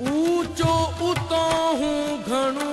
ऊंचो उतो हूँ घणो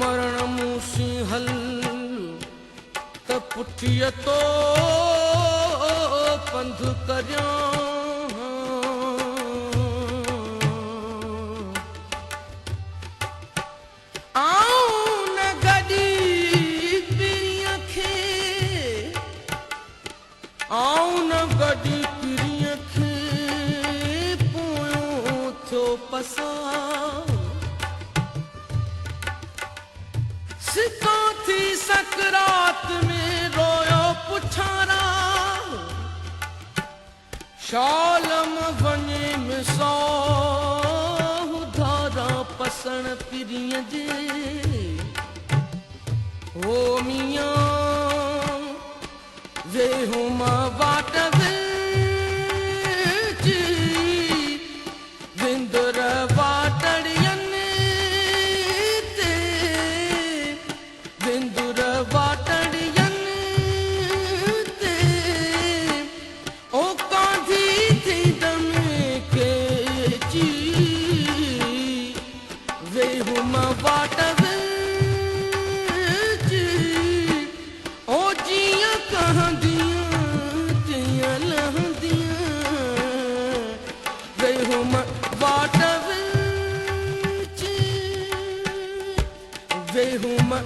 मरण मूसी हल त पुठीअ तो पंध करियां आऊं न गॾी पीरीअ खे आऊं न गॾी पीरीअ खे पोयों थियो पसा सिका थी सकरात में रोयो पुछारा शालम वञे मिसो धारा पसण पिरीअ जे ओ मियां वेहूं मां वाट वेची विंदुर वाटड़ियनि ते विंदुर वाटड़ियनि ते ओ कांधी थी दमे के ची वेहूं मां वाट वेची ओ जियां कहंदियां तियां लहंदियां वेहूं मां वाट वेची वेहूं मां